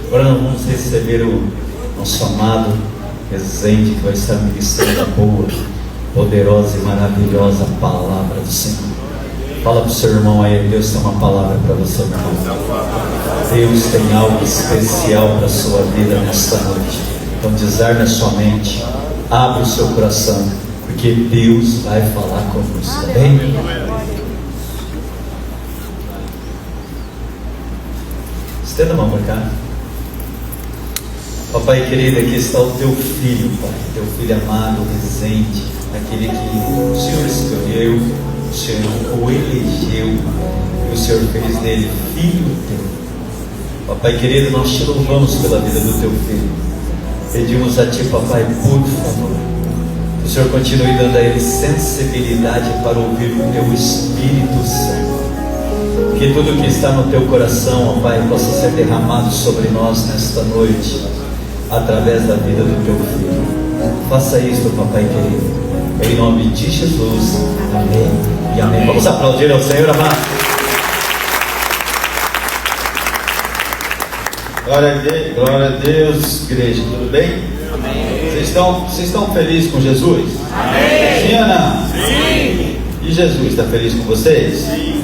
Agora nós vamos receber o nosso amado Rezende, que vai estar ministrando a boa, poderosa e maravilhosa palavra do Senhor. Fala para o seu irmão aí, Deus tem uma palavra para você, meu irmão. Deus tem algo especial para a sua vida nesta noite. Então desarme a sua mente, abre o seu coração, porque Deus vai falar conosco, tá bem? Estenda a mão para cá. Papai querido, aqui está o teu filho, Pai, teu filho amado, Rezende, aquele que o Senhor escolheu, o Senhor o elegeu, e o Senhor fez dele filho teu. Papai querido, nós te louvamos pela vida do teu filho. Pedimos a ti, papai, por favor, que o Senhor continue dando a ele sensibilidade para ouvir o teu Espírito Santo. Que tudo que está no teu coração, ó Pai, possa ser derramado sobre nós nesta noite, através da vida do teu filho. Faça isto, papai querido, em nome de Jesus. Amém e amém. Vamos aplaudir ao Senhor, amado. Glória a Deus, igreja, tudo bem? Amém. Vocês estão felizes com Jesus? Amém. Sim ou não? Sim. E Jesus está feliz com vocês? Sim.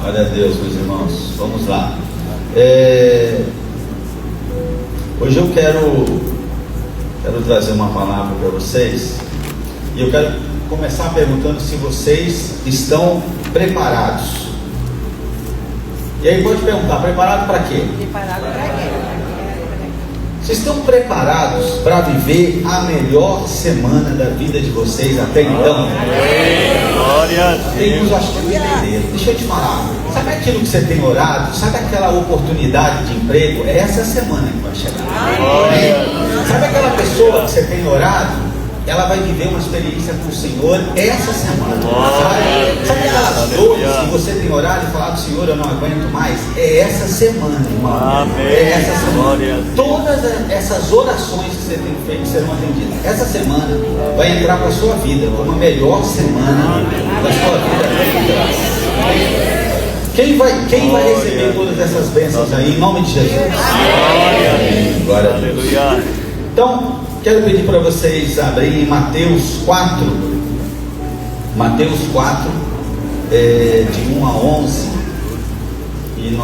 Glória a Deus, meus irmãos. Vamos lá. Hoje eu quero trazer uma palavra para vocês. E eu quero começar perguntando se vocês estão preparados. E aí pode perguntar, preparado para quê? Preparado para quê? Vocês estão preparados para viver a melhor semana da vida de vocês até então? Glória a Deus. Tem uns acho que não entenderam. Deixa eu te falar. Sabe aquilo que você tem orado? Sabe aquela oportunidade de emprego? É essa semana que vai chegar. Sabe aquela pessoa que você tem orado? Ela vai viver uma experiência com o Senhor essa semana. Sabe aquelas dores que você tem orado e falado, Senhor, eu não aguento mais? É essa semana, irmão. É essa semana. Todas essas orações que você tem feito serão atendidas. Essa semana vai entrar para a sua vida uma melhor semana da sua vida. Quem vai receber todas essas bênçãos aí, em nome de Jesus? Glória a Deus. Então, quero pedir para vocês abrirem Mateus 4. Mateus 4, de 1 a 11. E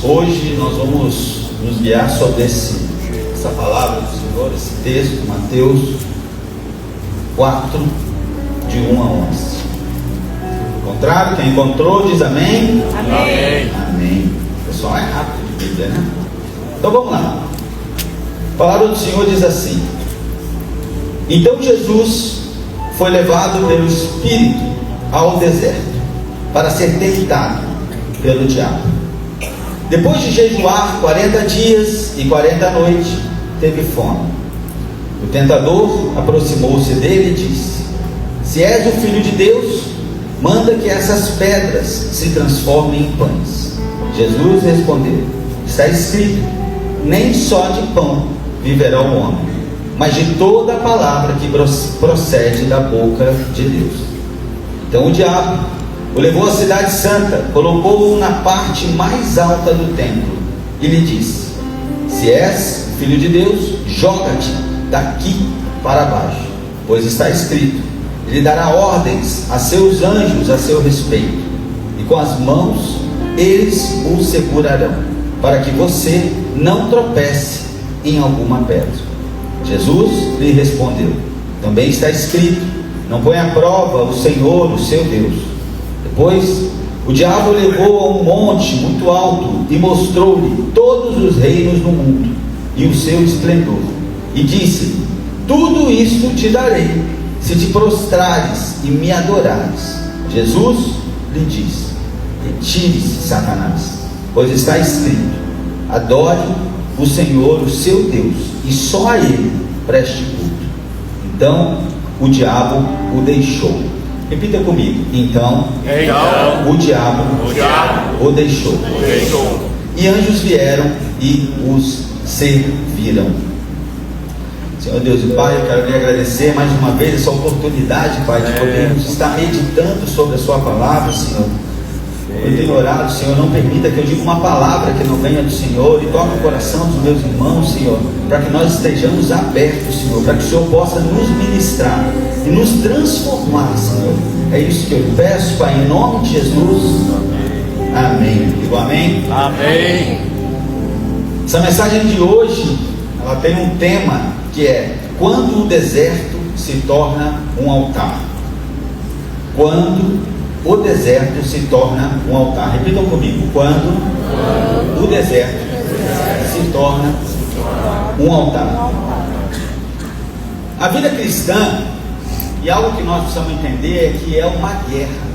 hoje nós vamos nos guiar sobre essa palavra do Senhor, esse texto, Mateus 4, de 1 a 11. Encontraram? Quem encontrou diz amém? Amém. Amém. O pessoal é rápido de Bíblia, né? Então vamos lá. A palavra do Senhor diz assim: então Jesus foi levado pelo Espírito ao deserto para ser tentado pelo diabo. Depois de jejuar 40 dias e 40 noites, teve fome. O tentador aproximou-se dele e disse: se és o Filho de Deus, manda que essas pedras se transformem em pães. Jesus respondeu: está escrito, nem só de pão viverá o homem, mas de toda a palavra que procede da boca de Deus. Então o diabo o levou à cidade santa, colocou-o na parte mais alta do templo e lhe disse: se és filho de Deus, joga-te daqui para baixo, pois está escrito, ele dará ordens a seus anjos a seu respeito, e com as mãos eles o segurarão, para que você não tropece em alguma pedra. Jesus lhe respondeu: também está escrito, não põe à prova o Senhor, o seu Deus. Depois o diabo o levou a um monte muito alto e mostrou-lhe todos os reinos do mundo e o seu esplendor, e disse: tudo isto te darei, se te prostrares e me adorares. Jesus lhe disse: retire-se, Satanás, pois está escrito, adore o Senhor, o seu Deus, e só a Ele preste culto. Então o diabo o deixou. Repita comigo. Então o diabo o deixou. E anjos vieram e os serviram. Senhor Deus e Pai, eu quero lhe agradecer mais uma vez essa oportunidade, Pai, de podermos estar meditando sobre a sua palavra, Senhor. Eu tenho orado, Senhor, não permita que eu diga uma palavra que não venha do Senhor, e toque o coração dos meus irmãos, Senhor, para que nós estejamos abertos, Senhor, para que o Senhor possa nos ministrar e nos transformar, Senhor. É isso que eu peço, Pai, em nome de Jesus. Amém. Digo amém? Amém. Essa mensagem de hoje, ela tem um tema que é: quando o deserto se torna um altar. Quando o deserto se torna um altar. Repitam comigo: quando o deserto se torna um altar. A vida cristã, e algo que nós precisamos entender, é que é uma guerra.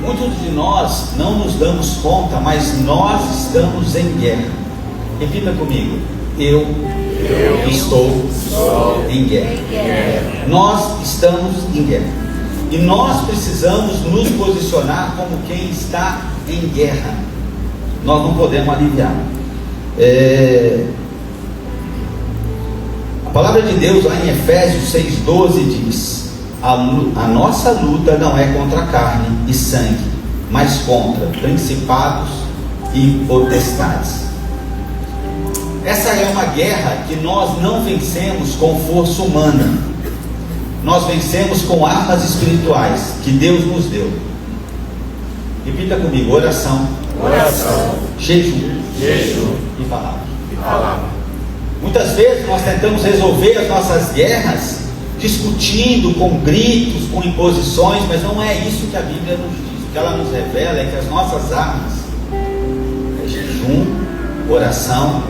Muitos de nós não nos damos conta, mas nós estamos em guerra. Repita comigo: eu estou em guerra. Nós estamos em guerra. E nós precisamos nos posicionar como quem está em guerra. Nós não podemos aliviar. A palavra de Deus lá em Efésios 6,12 diz: a nossa luta não é contra carne e sangue, mas contra principados e potestades. Essa é uma guerra que nós não vencemos com força humana. Nós vencemos com armas espirituais que Deus nos deu. Repita comigo: oração, jejum e palavra. Muitas vezes nós tentamos resolver as nossas guerras discutindo com gritos, com imposições, mas não é isso que a Bíblia nos diz. O que ela nos revela é que as nossas armas é jejum, oração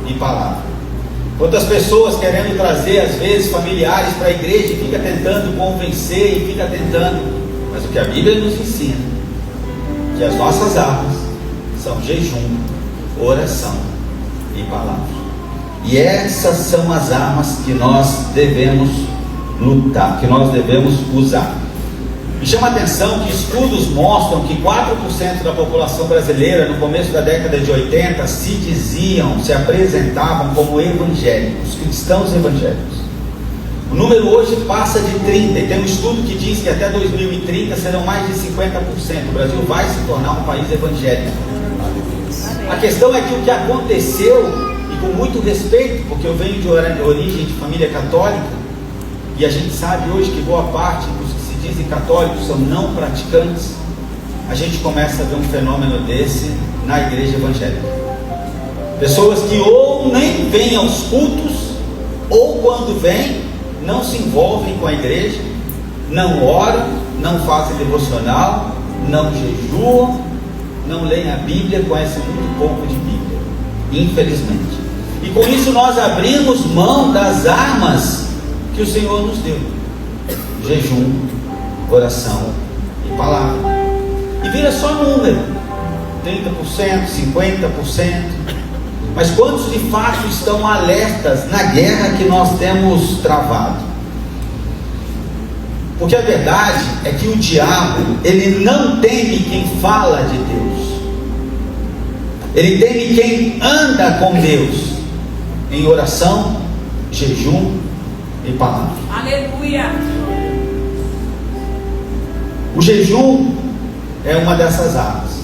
e palavra. Quantas pessoas querendo trazer às vezes familiares para a igreja e fica tentando convencer e fica tentando, mas o que a Bíblia nos ensina, que as nossas armas são jejum, oração e palavra. E essas são as armas que nós devemos lutar, que nós devemos usar. Me chama a atenção que estudos mostram que 4% da população brasileira no começo da década de 80 se apresentavam como evangélicos, cristãos evangélicos. O número hoje passa de 30%, e tem um estudo que diz que até 2030 serão mais de 50%. O Brasil vai se tornar um país evangélico. A questão é que o que aconteceu, e com muito respeito, porque eu venho de origem de família católica, e a gente sabe hoje que boa parte dos que se dizem católicos são não praticantes, a gente começa a ver um fenômeno desse na igreja evangélica. Pessoas que ou nem vêm aos cultos, ou quando vêm, não se envolvem com a igreja, não oram, não fazem devocional, não jejuam, não leem a Bíblia, conhecem muito pouco de Bíblia, infelizmente. E com isso nós abrimos mão das armas que o Senhor nos deu: jejum, oração e palavra. E vira só número: 30%, 50%. Mas quantos de fato estão alertas na guerra que nós temos travado? Porque a verdade é que o diabo, ele não teme quem fala de Deus, ele teme quem anda com Deus em oração, jejum e palavra. Aleluia! O jejum é uma dessas armas,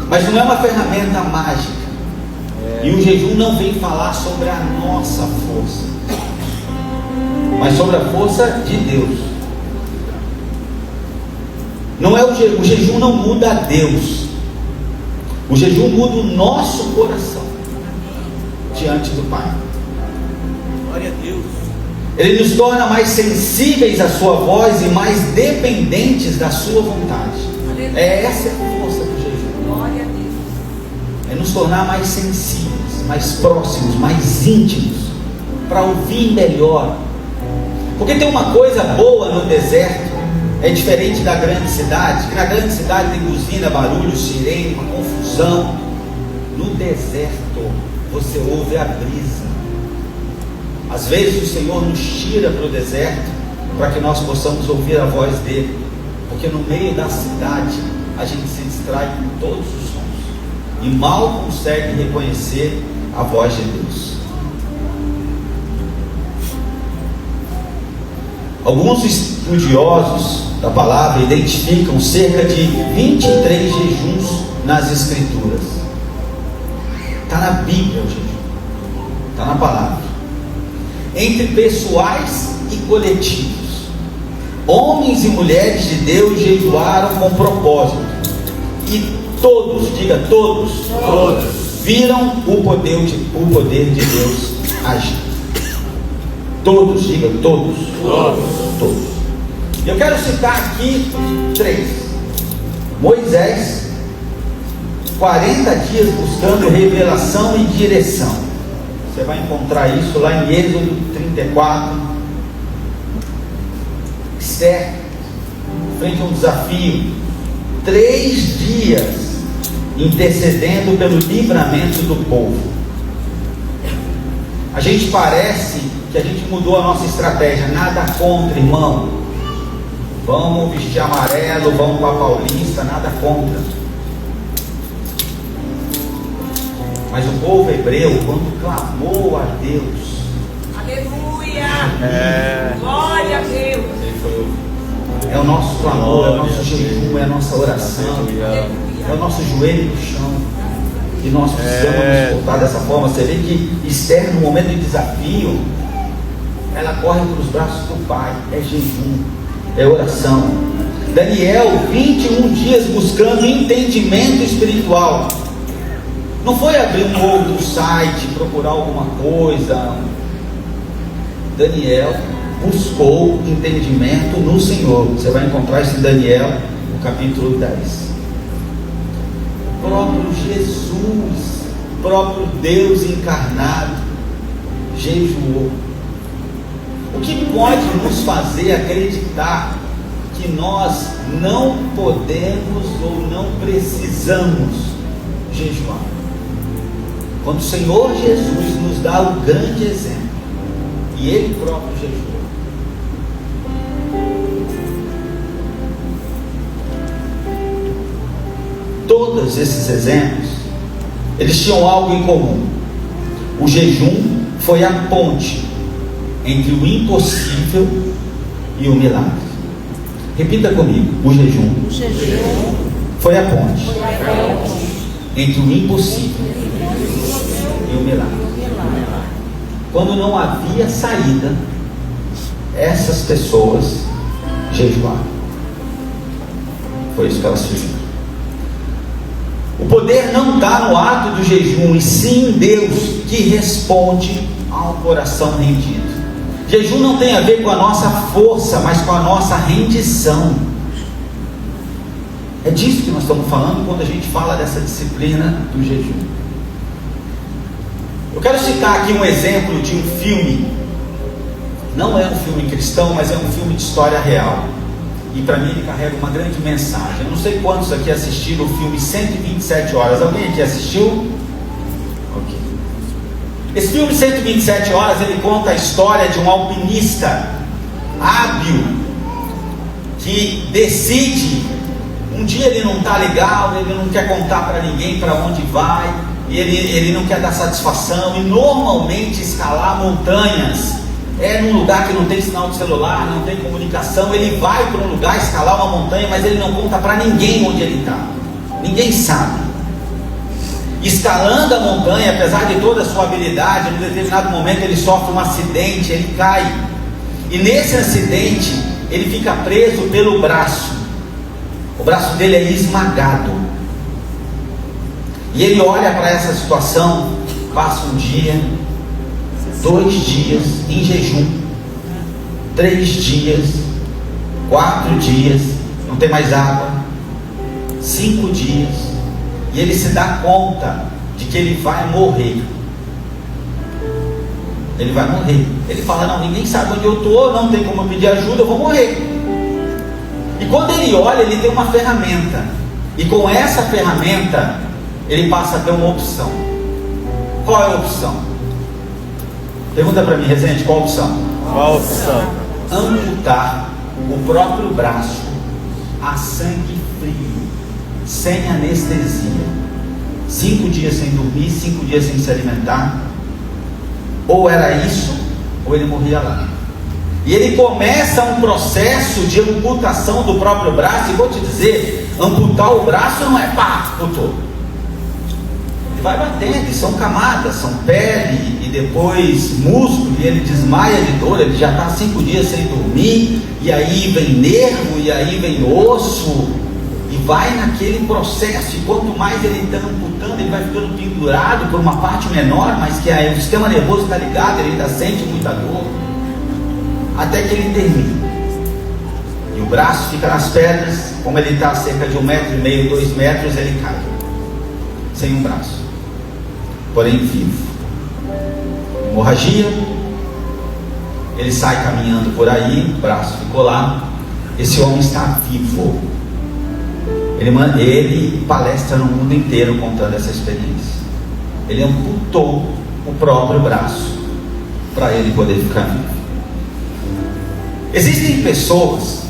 mas não é uma ferramenta mágica. E o jejum não vem falar sobre a nossa força, mas sobre a força de Deus. Não é o jejum não muda a Deus. O jejum muda o nosso coração diante do Pai. Glória a Deus. Ele nos torna mais sensíveis à sua voz e mais dependentes da sua vontade. Essa é a força do jejum. Glória a Deus. É nos tornar mais sensíveis, mais próximos, mais íntimos, para ouvir melhor. Porque tem uma coisa boa no deserto, é diferente da grande cidade, que na grande cidade tem buzina, barulho, sirene, uma confusão. No deserto você ouve a brisa. Às vezes o Senhor nos tira para o deserto para que nós possamos ouvir a voz dele, porque no meio da cidade a gente se distrai com todos os sons e mal consegue reconhecer a voz de Deus. Alguns estudiosos da palavra identificam cerca de 23 jejuns nas Escrituras. Está na Bíblia o jejum, está na palavra. Entre pessoais e coletivos, homens e mulheres de Deus jejuaram com propósito, e todos, diga todos, viram o poder de Deus agir. Todos, diga todos. Eu quero citar aqui 3. Moisés, 40 dias buscando revelação e direção. Você vai encontrar isso lá em Êxodo 34. Esther, frente a um desafio, 3 dias intercedendo pelo livramento do povo. A gente parece que a gente mudou a nossa estratégia. Nada contra, irmão. Vamos vestir amarelo, vamos para a Paulista, nada contra. Mas o povo hebreu, quando clamou a Deus, Aleluia! Glória a Deus! é o nosso clamor, é o nosso jejum, é a nossa oração, é o nosso joelho no chão. E nós precisamos nos portar dessa forma. Você vê que Esther, no momento de desafio, ela corre para os braços do Pai. É jejum, é oração. Daniel, 21 dias buscando entendimento espiritual. Não foi abrir um outro site, procurar alguma coisa. Daniel buscou entendimento no Senhor. Você vai encontrar isso em Daniel, no capítulo 10. O próprio Jesus, o próprio Deus encarnado, jejuou. O que pode nos fazer acreditar que nós não podemos ou não precisamos jejuar? Quando o Senhor Jesus nos dá o grande exemplo, e Ele próprio jejuou. Todos esses exemplos, eles tinham algo em comum. O jejum foi a ponte entre o impossível e o milagre. Repita comigo: o jejum foi a ponte entre o impossível e o milagre. Quando não havia saída, essas pessoas jejuaram. Foi isso que elas fizeram. O poder não está no ato do jejum, e sim em Deus, que responde ao coração rendido. Jejum não tem a ver com a nossa força, mas com a nossa rendição. É disso que nós estamos falando quando a gente fala dessa disciplina do jejum. Eu quero citar aqui um exemplo de um filme. Não é um filme cristão, mas é um filme de história real. E para mim ele carrega uma grande mensagem. Eu não sei quantos aqui assistiram o filme 127 Horas. Alguém aqui assistiu? Ok. Esse filme 127 Horas, ele conta a história de um alpinista hábil que decide, um dia ele não está legal, ele não quer contar para ninguém para onde vai, ele não quer dar satisfação, e normalmente escalar montanhas é num lugar que não tem sinal de celular, não tem comunicação. Ele vai para um lugar escalar uma montanha, mas ele não conta para ninguém onde ele está. Ninguém sabe. Escalando a montanha, apesar de toda a sua habilidade, em um determinado momento ele sofre um acidente, ele cai. E nesse acidente, ele fica preso pelo braço. O braço dele é esmagado. E ele olha para essa situação, passa um dia, 2 dias em jejum, 3 dias, 4 dias, não tem mais água, 5 dias, e ele se dá conta de que ele vai morrer. Ele vai morrer. Ele fala: não, ninguém sabe onde eu estou, não tem como eu pedir ajuda, eu vou morrer. E quando ele olha, ele tem uma ferramenta, e com essa ferramenta ele passa a ter uma opção. Qual é a opção? Pergunta para mim, Rezende, qual a opção? Qual a opção? Amputar o próprio braço a sangue frio, sem anestesia, 5 dias sem dormir, 5 dias sem se alimentar. Ou era isso, ou ele morria lá. E ele começa um processo de amputação do próprio braço. E vou te dizer, amputar o braço não é pá, amputou. Ele vai batendo, e são camadas, são pele e depois músculo, e ele desmaia de dor, ele já está 5 dias sem dormir, e aí vem nervo, e aí vem osso, e vai naquele processo, e quanto mais ele está amputando, ele vai ficando pendurado por uma parte menor, mas que aí o sistema nervoso está ligado, ele ainda sente muita dor, até que ele termina. E o braço fica nas pedras, como ele está a cerca de 1,5 metros, 2 metros, ele cai, sem um braço, porém vivo. Hemorragia, ele sai caminhando por aí, o braço ficou lá, esse homem está vivo. Ele palestra no mundo inteiro contando essa experiência. Ele amputou o próprio braço para ele poder ficar vivo. Existem pessoas,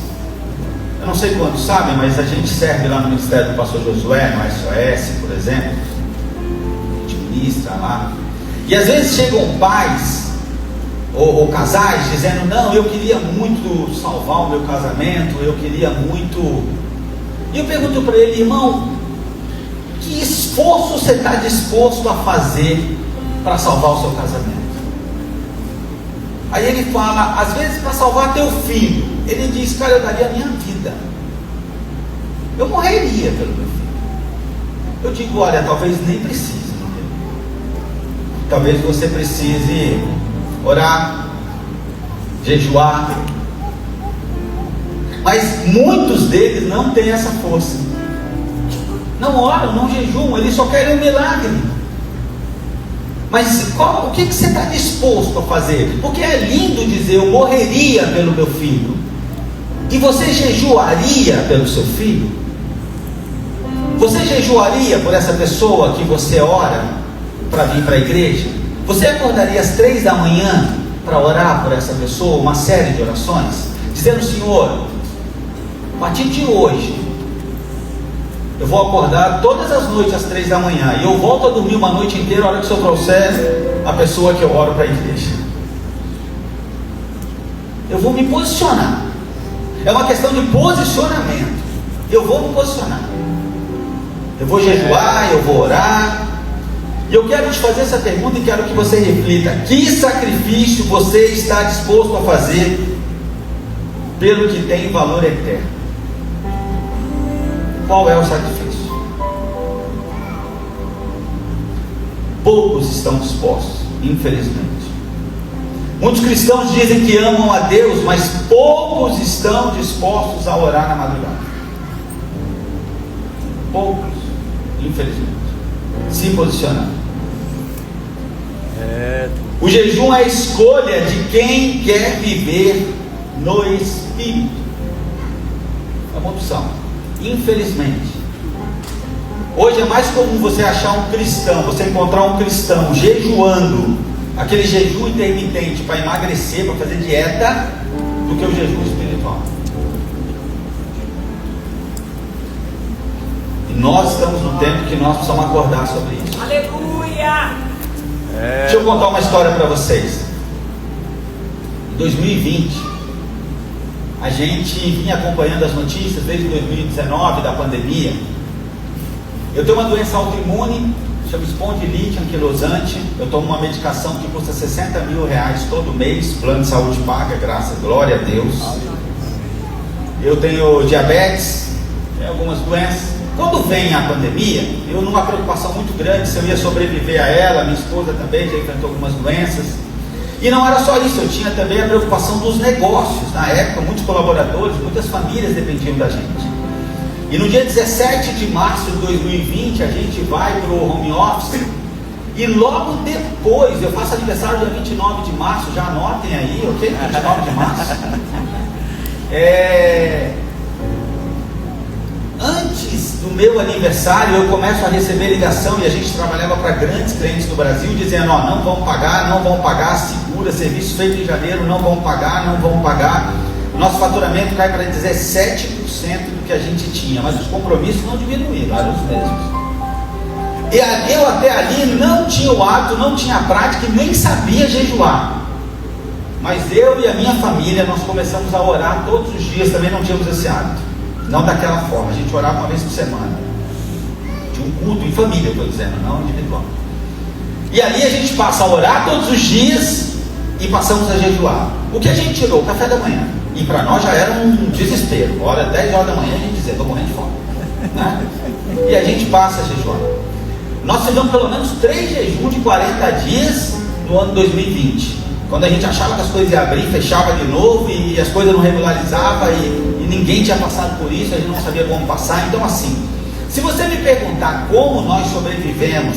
eu não sei quantos sabem, mas a gente serve lá no Ministério do Pastor Josué, no SOS, por exemplo, a gente ministra lá, e às vezes chegam pais ou casais dizendo: não, eu queria muito salvar o meu casamento, eu queria muito. E eu pergunto para ele: irmão, que esforço você está disposto a fazer para salvar o seu casamento? Aí ele fala: às vezes para salvar teu filho. Ele diz: cara, eu daria a minha vida, eu morreria pelo meu filho. Eu digo: olha, talvez nem precise, talvez você precise orar, jejuar, mas muitos deles não têm essa força, não oram, não jejuam, eles só querem um milagre. Mas o que você está disposto a fazer? Porque é lindo dizer: eu morreria pelo meu filho. E você jejuaria pelo seu filho? Você jejuaria por essa pessoa que você ora para vir para a igreja? Você acordaria às 3 da manhã para orar por essa pessoa, uma série de orações, dizendo: Senhor, a partir de hoje eu vou acordar todas as noites às 3 da manhã, e eu volto a dormir uma noite inteira a hora que o Senhor trouxer a pessoa que eu oro para a igreja. Eu vou me posicionar. É uma questão de posicionamento. Eu vou me posicionar. Eu vou jejuar, eu vou orar. E eu quero te fazer essa pergunta e quero que você reflita: que sacrifício você está disposto a fazer pelo que tem valor eterno? Qual é o sacrifício? Poucos estão dispostos, infelizmente. Muitos cristãos dizem que amam a Deus, mas poucos estão dispostos a orar na madrugada. Poucos, infelizmente, se posicionar. O jejum é a escolha de quem quer viver no Espírito. É uma opção. Infelizmente, hoje é mais comum você achar um cristão, você encontrar um cristão jejuando, aquele jejum intermitente para emagrecer, para fazer dieta, do que o jejum espiritual. E nós estamos no tempo que nós precisamos acordar sobre isso. Aleluia! Deixa eu contar uma história para vocês. Em 2020, a gente vinha acompanhando as notícias desde 2019 da pandemia. Eu tenho uma doença autoimune, chama espondilite anquilosante. Eu tomo uma medicação que custa R$60 mil todo mês, plano de saúde paga, graças, glória a Deus. Eu tenho diabetes, tenho algumas doenças. Quando vem a pandemia, eu numa preocupação muito grande se eu ia sobreviver a ela. Minha esposa também já enfrentou algumas doenças. E não era só isso, eu tinha também a preocupação dos negócios. Na época, muitos colaboradores, muitas famílias dependiam da gente. E no dia 17 de março de 2020, a gente vai para o home office. E logo depois, eu faço aniversário dia 29 de março, já anotem aí, ok? 29 de março. Antes do meu aniversário, eu começo a receber ligação, e a gente trabalhava para grandes clientes do Brasil, dizendo: ó, não vão pagar, segura, serviço feito em janeiro, não vão pagar. Nosso faturamento cai para 17% do que a gente tinha, mas os compromissos não diminuíram, eram os mesmos. E eu até ali não tinha o hábito, não tinha a prática e nem sabia jejuar. Mas eu e a minha família, nós começamos a orar todos os dias. Também não tínhamos esse hábito, não daquela forma. A gente orava uma vez por semana. Tinha um culto em família, eu estou dizendo, não individual. E ali a gente passa a orar todos os dias e passamos a jejuar. O que a gente tirou? O café da manhã. E para nós já era um desespero. Hora 10 horas da manhã a gente dizia, estou morrendo de fome, né? E a gente passa a jejuar. Nós fizemos pelo menos 3 jejuns de 40 dias no ano 2020. Quando a gente achava que as coisas iam abrir, fechava de novo e as coisas não regularizavam e ninguém tinha passado por isso, a gente não sabia como passar. Então assim, se você me perguntar como nós sobrevivemos,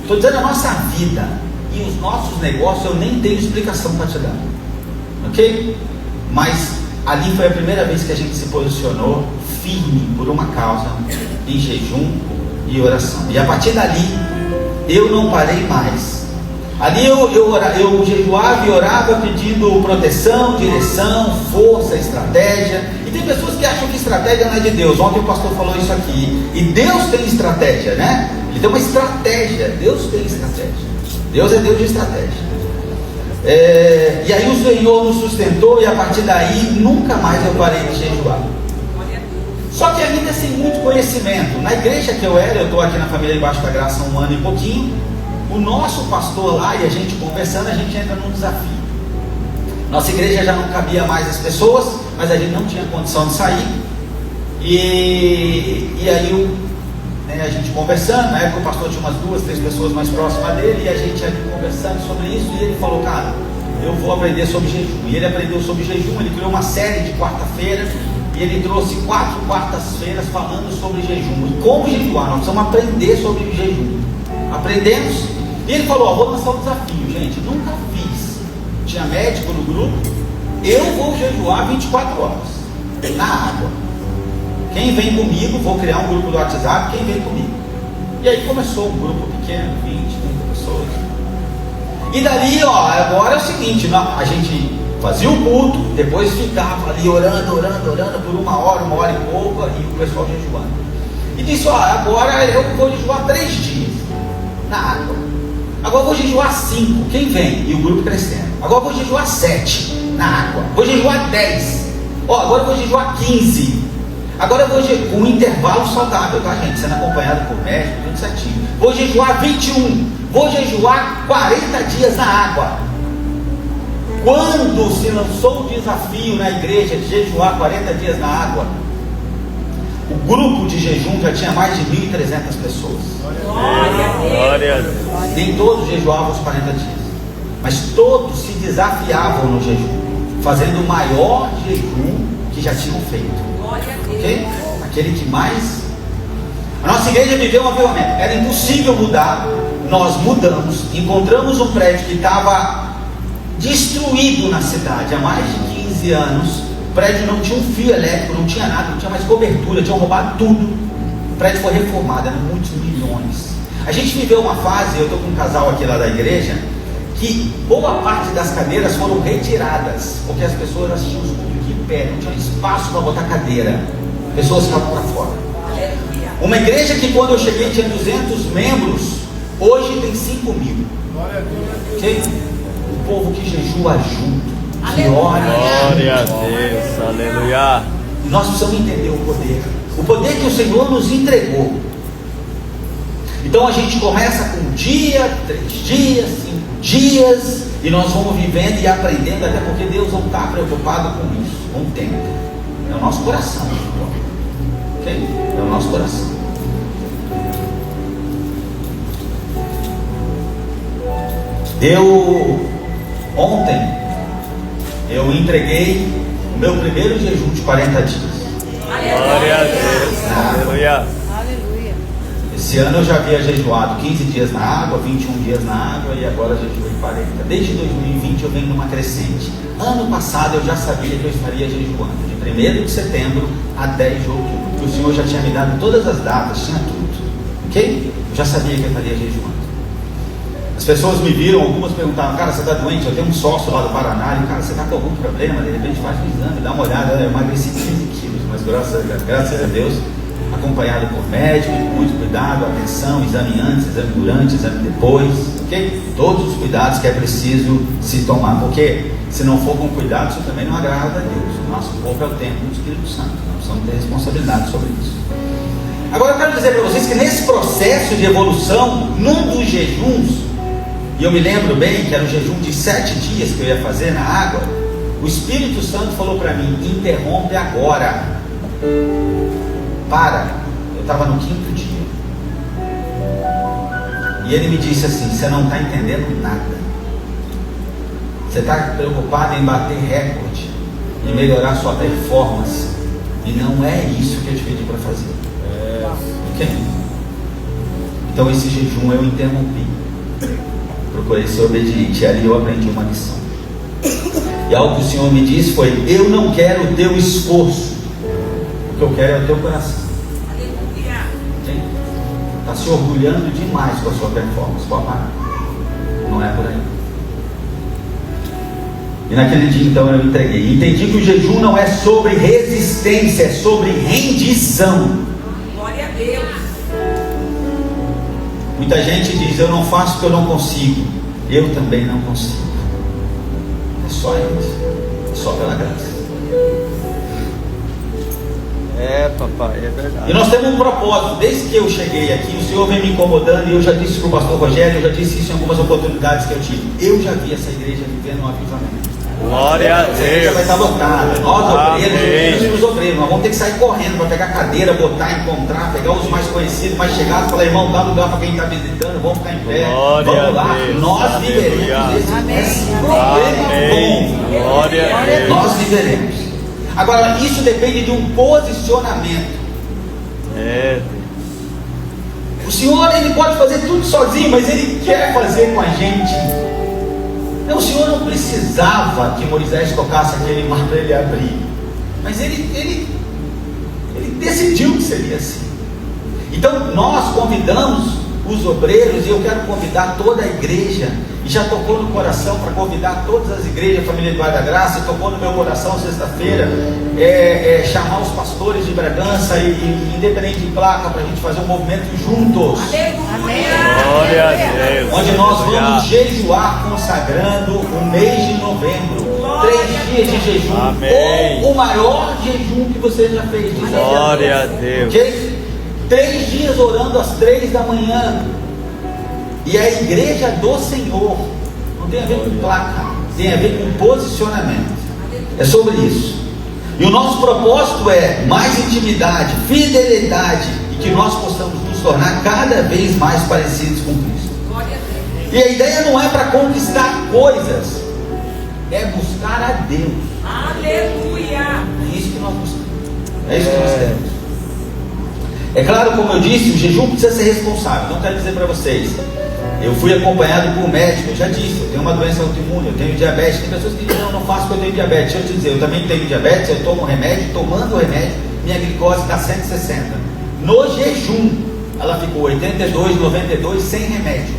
estou dizendo a nossa vida e os nossos negócios, eu nem tenho explicação para te dar, ok? Mas ali foi a primeira vez que a gente se posicionou firme por uma causa, em jejum e oração. E a partir dali, eu não parei mais. Ali eu jejuava e orava pedindo proteção, direção, força, estratégia. E tem pessoas que acham que estratégia não é de Deus. Ontem o pastor falou isso aqui. E Deus tem estratégia, né? Ele tem uma estratégia. Deus tem estratégia. Deus é Deus de estratégia. E aí o Senhor nos sustentou e a partir daí nunca mais eu parei de jejuar. Só que ainda sem muito conhecimento. Na igreja que eu estou aqui na Família Debaixo da Graça há 1 ano e pouquinho. O nosso pastor lá e a gente conversando, a gente entra num desafio. Nossa igreja já não cabia mais as pessoas, mas a gente não tinha condição de sair. E aí a gente conversando, na época o pastor tinha umas 2, 3 pessoas mais próximas dele, e a gente ali conversando sobre isso, e ele falou, cara, eu vou aprender sobre jejum. E ele aprendeu sobre jejum, ele criou uma série de quarta-feira, e ele trouxe 4 quartas-feiras falando sobre jejum. E como jejuar, nós precisamos aprender sobre jejum. Aprendemos. E ele falou, vou lançar um desafio, gente, nunca fiz. Tinha médico no grupo, eu vou jejuar 24 horas, na água. Quem vem comigo, vou criar um grupo do WhatsApp, quem vem comigo. E aí começou um grupo pequeno, 20, 30 pessoas. E dali, agora é o seguinte, a gente fazia o culto, depois ficava ali orando por 1 hora, 1 hora e pouco, e o pessoal jejuando. E disse, agora eu vou jejuar 3 dias, na água. Agora eu vou jejuar 5, quem vem? E o grupo crescendo. Agora eu vou jejuar 7, na água. Vou jejuar 10. Agora eu vou jejuar 15. Agora eu vou jejuar com um intervalo saudável, tá, gente? Sendo acompanhado por médico, tudo certinho. Vou jejuar 21. Vou jejuar 40 dias na água. Quando se lançou o desafio na igreja de jejuar 40 dias na água, o grupo de jejum já tinha mais de 1.300 pessoas. Glória a Deus. Nem todos jejuavam os 40 dias, mas todos se desafiavam no jejum, fazendo o maior jejum que já tinham feito. Glória a Deus. Ok? Aquele que mais. A nossa igreja viveu um avivamento. Era impossível mudar. Nós mudamos. Encontramos um prédio que estava destruído na cidade há mais de 15 anos. O prédio não tinha um fio elétrico, não tinha nada, não tinha mais cobertura, tinham roubado tudo. O prédio foi reformado, eram muitos milhões. A gente viveu uma fase, eu estou com um casal aqui lá da igreja, que boa parte das cadeiras foram retiradas, porque as pessoas assistiam os cultos de pé, não tinha espaço para botar cadeira, pessoas ficavam para fora. Uma igreja que quando eu cheguei tinha 200 membros, hoje tem 5.000. Okay? O povo que jejua junto. Glória a Deus, aleluia. Nós precisamos entender o poder que o Senhor nos entregou. Então a gente começa com 1 dia, 3 dias, 5 dias, e nós vamos vivendo e aprendendo, até porque Deus não está preocupado com isso, com o tempo. É o nosso coração, ok? É o nosso coração. Ontem eu entreguei o meu primeiro jejum de 40 dias. Glória a Deus, aleluia. Esse ano eu já havia jejuado 15 dias na água, 21 dias na água e agora jejuei 40. Desde 2020 eu venho numa crescente. Ano passado eu já sabia que eu estaria jejuando, de 1º de setembro a 10 de outubro. O Senhor já tinha me dado todas as datas, tinha tudo. Ok? Eu já sabia que eu estaria jejuando. As pessoas me viram, algumas perguntaram, cara, você está doente? Eu tenho um sócio lá do Paraná, e cara, você está com algum problema? De repente faz um exame, dá uma olhada, eu emagreci 15 quilos, mas graças a Deus, acompanhado por médico, muito cuidado, atenção, exame antes, exame durante, exame depois, ok? Todos os cuidados que é preciso se tomar, porque Se não for com cuidado, isso também não agrada a Deus. O nosso corpo é o templo do Espírito Santo. Nós precisamos ter responsabilidade sobre isso. Agora eu quero dizer para vocês que nesse processo de evolução, num dos jejuns, e eu me lembro bem que era um jejum de 7 dias que eu ia fazer na água, o Espírito Santo falou para mim: interrompe agora. Para. Eu estava no 5º dia. E ele me disse assim: você não está entendendo nada. Você está preocupado em bater recorde, em melhorar sua performance. E não é isso que eu te pedi para fazer. Ok? Então esse jejum eu interrompi. Procurei ser obediente. E ali eu aprendi uma lição. E algo que o Senhor me disse foi: eu não quero o teu esforço. O que eu quero é o teu coração. Está se orgulhando demais com a sua performance. Papai, não é por aí. E naquele dia então eu entreguei. Entendi que o jejum não é sobre resistência, é sobre rendição. Glória a Deus. Muita gente diz: eu não faço porque eu não consigo. Eu também não consigo. É só isso. É só pela graça. É, papai, é verdade. E nós temos um propósito. Desde que eu cheguei aqui, o Senhor vem me incomodando. E eu já disse para o pastor Rogério, eu já disse isso em algumas oportunidades que eu tive. Eu já vi essa igreja vivendo um avivamento. Glória a A igreja vai Deus. estar lotada. Nós, obreiros, os obreiros, nós vamos ter que sair correndo para pegar cadeira, botar, encontrar, pegar os mais conhecidos, mais chegados, falar: irmão, dá lugar para quem está visitando, vamos ficar em pé. Glória Vamos lá. a Deus. Nós viveremos Aleluia. esse problema Amém. bom. Glória a Deus. Nós viveremos. Agora, isso depende de um posicionamento. É. O Senhor, Ele pode fazer tudo sozinho, mas Ele quer fazer com a gente. Não, o Senhor não precisava que Moisés tocasse aquele mar para ele abrir, mas ele decidiu que seria assim. Então nós convidamos os obreiros, e eu quero convidar toda a igreja, e já tocou no coração para convidar todas as igrejas, a família Eduardo da Graça, e tocou no meu coração sexta-feira, chamar os pastores de Bragança, e independente de placa, para a gente fazer um movimento juntos. Glória a Deus. Onde nós Aleluia. vamos jejuar consagrando o mês de novembro. 3 dias de jejum. Amém. Ou o maior jejum que você já fez. De Glória a Deus. Ok? 3 dias orando às 3 da manhã. E a igreja do Senhor. Não tem a ver com placa. Tem a ver com posicionamento. É sobre isso. E o nosso propósito é mais intimidade, fidelidade, e que nós possamos nos tornar cada vez mais parecidos com Cristo. E a ideia não é para conquistar coisas, é buscar a Deus. Aleluia. É isso que nós buscamos. É isso que nós temos. É claro, como eu disse, o jejum precisa ser responsável. Não quero dizer para vocês: eu fui acompanhado por um médico, eu já disse, eu tenho uma doença autoimune, eu tenho diabetes. Tem pessoas que dizem: não, não faço porque eu tenho diabetes. Deixa eu te dizer, eu também tenho diabetes, eu tomo remédio, tomando o remédio, minha glicose está 160. No jejum, ela ficou 82, 92, sem remédio.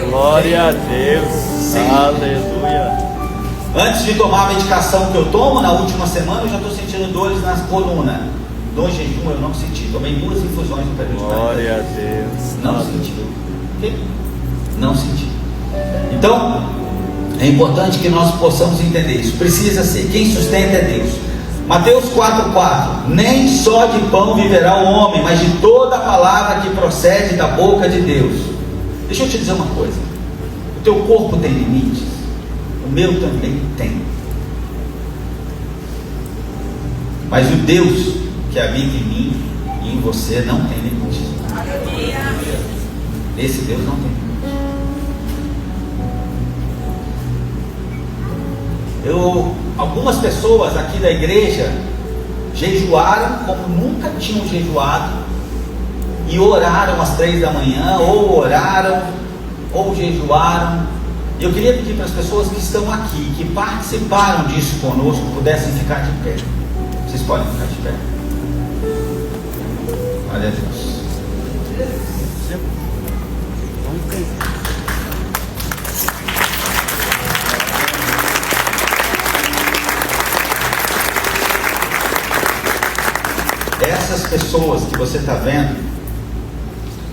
Glória a Deus. Sim. Aleluia. Antes de tomar a medicação que eu tomo, na última semana, eu já estou sentindo dores na coluna. No jejum eu não senti. Tomei 2 infusões no período de Glória a Deus. Não senti. Ok? Não senti. Então, é importante que nós possamos entender isso. Precisa ser. Quem sustenta é Deus. Mateus 4,4: nem só de pão viverá o homem, mas de toda a palavra que procede da boca de Deus. Deixa eu te dizer uma coisa: o teu corpo tem limites, o meu também tem. Mas o Deus que habita em mim e em você não tem limites. Esse Deus não tem limites. Algumas pessoas aqui da igreja jejuaram como nunca tinham jejuado, e oraram às 3 da manhã, ou oraram, ou jejuaram. E eu queria pedir para as pessoas que estão aqui, que participaram disso conosco, pudessem ficar de pé. Vocês podem ficar de pé. Glória a Deus. Essas pessoas que você está vendo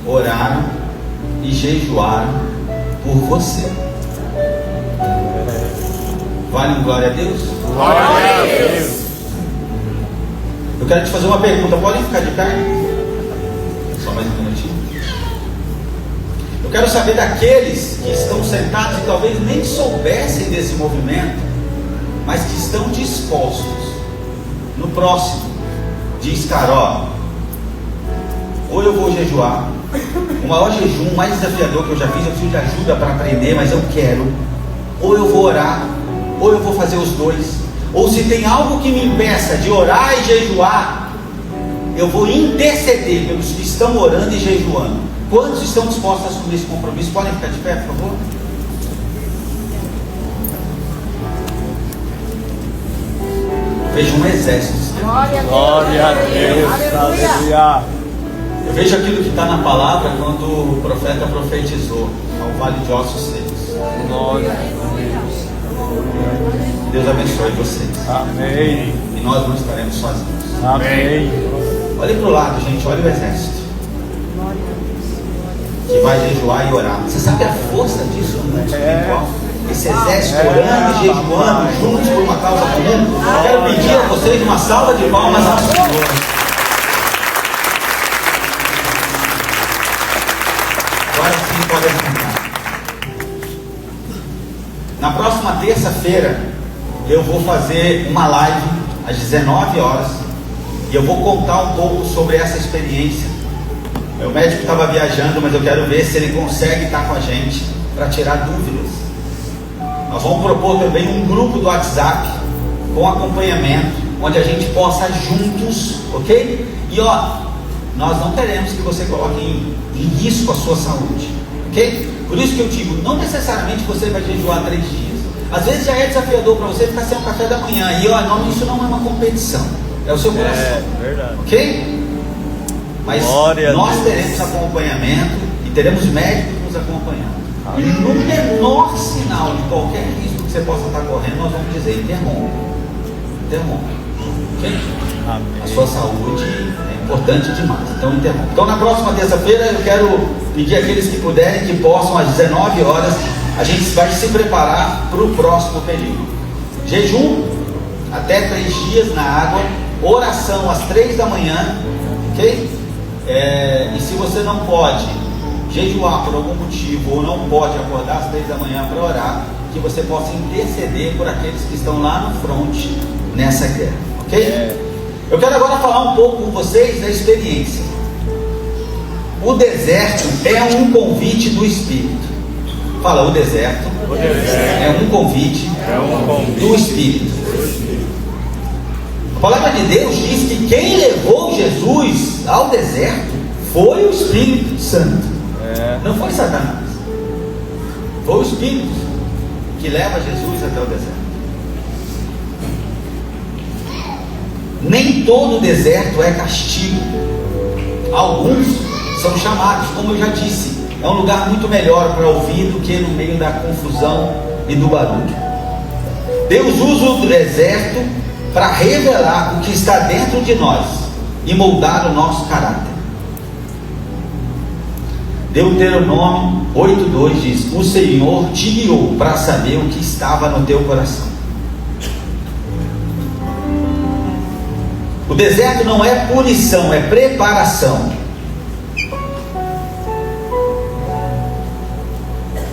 oraram e jejuaram por você. Vale um glória a Deus? Glória a Deus. Eu quero te fazer uma pergunta, podem ficar de pé? Só mais um minutinho. Eu quero saber daqueles que estão sentados e talvez nem soubessem desse movimento, mas que estão dispostos. No próximo, diz Carol, ou eu vou jejuar, o maior jejum, mais desafiador que eu já fiz, eu preciso de ajuda para aprender, mas eu quero, ou eu vou orar, ou eu vou fazer os dois, ou se tem algo que me impeça de orar e jejuar, eu vou interceder pelos que estão orando e jejuando. Quantos estão dispostos a assumir esse compromisso? Podem ficar de pé, por favor? Vejo um exército. Glória a Deus. Aleluia. Eu vejo aquilo que está na palavra quando o profeta profetizou ao vale de ossos secos. Glória a Deus. Deus abençoe vocês. Amém. E nós não estaremos sozinhos. Amém. Olhe para o lado, gente. Olha o exército que vai jejuar e orar. Você sabe a força disso no mundo espiritual? Esse exército orando e jejuando juntos por uma causa comum. Quero pedir a vocês uma salva de palmas ao Senhor. Agora sim podem sentar. Na próxima terça-feira eu vou fazer uma live às 19 horas e eu vou contar um pouco sobre essa experiência. Meu médico estava viajando, mas eu quero ver se ele consegue estar com a gente para tirar dúvidas. Nós vamos propor também um grupo do WhatsApp com acompanhamento, onde a gente possa juntos, ok? E ó, nós não queremos que você coloque em risco a sua saúde, ok? Por isso que eu digo, não necessariamente você vai jejuar 3 dias. Às vezes já é desafiador para você ficar sem um café da manhã. E ó, não, isso não é uma competição, é o seu coração. É verdade. Ok? Mas nós teremos acompanhamento e teremos médicos nos acompanhando. E no menor sinal de qualquer risco que você possa estar correndo, nós vamos dizer: interrompa. Ok? A sua saúde é importante demais. Então interrompa. Então na próxima terça-feira eu quero pedir àqueles que puderem, que possam, às 19 horas, a gente vai se preparar para o próximo período. Jejum até 3 dias na água, oração às 3 da manhã, ok? E se você não pode jejuar por algum motivo, ou não pode acordar às 3 da manhã para orar, que você possa interceder por aqueles que estão lá no front nessa guerra, ok? Eu quero agora falar um pouco com vocês da experiência. O deserto é um convite do Espírito. Fala, o deserto é um convite do Espírito. A palavra de Deus diz que quem levou Jesus ao deserto foi o Espírito Santo. Não foi Satanás. Foi o Espírito que leva Jesus até o deserto. Nem todo deserto é castigo. Alguns são chamados, como eu já disse. É um lugar muito melhor para ouvir do que no meio da confusão e do barulho. Deus usa o deserto para revelar o que está dentro de nós e moldar o nosso caráter. Deuteronômio 8:2 diz: o Senhor te guiou para saber o que estava no teu coração. O deserto não é punição, é preparação.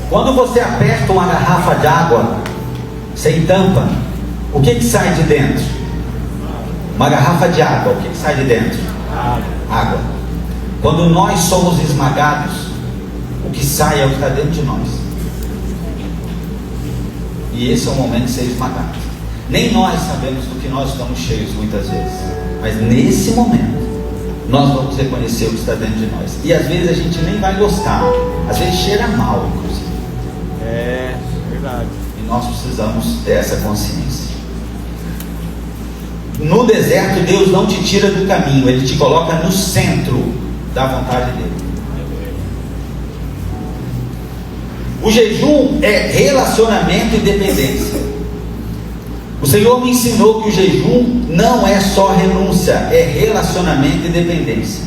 Quando você aperta uma garrafa de água sem tampa, o que sai de dentro? Uma garrafa de água, o que sai de dentro? Água. Quando nós somos esmagados, o que sai é o que está dentro de nós. E esse é o momento de ser esmagado. Nem nós sabemos do que nós estamos cheios muitas vezes, mas nesse momento nós vamos reconhecer o que está dentro de nós. E às vezes a gente nem vai gostar, às vezes cheira mal, inclusive. É verdade. E nós precisamos ter essa consciência. No deserto, Deus não te tira do caminho, Ele te coloca no centro da vontade dEle. O jejum é relacionamento e dependência. O Senhor me ensinou que o jejum não é só renúncia, é relacionamento e dependência.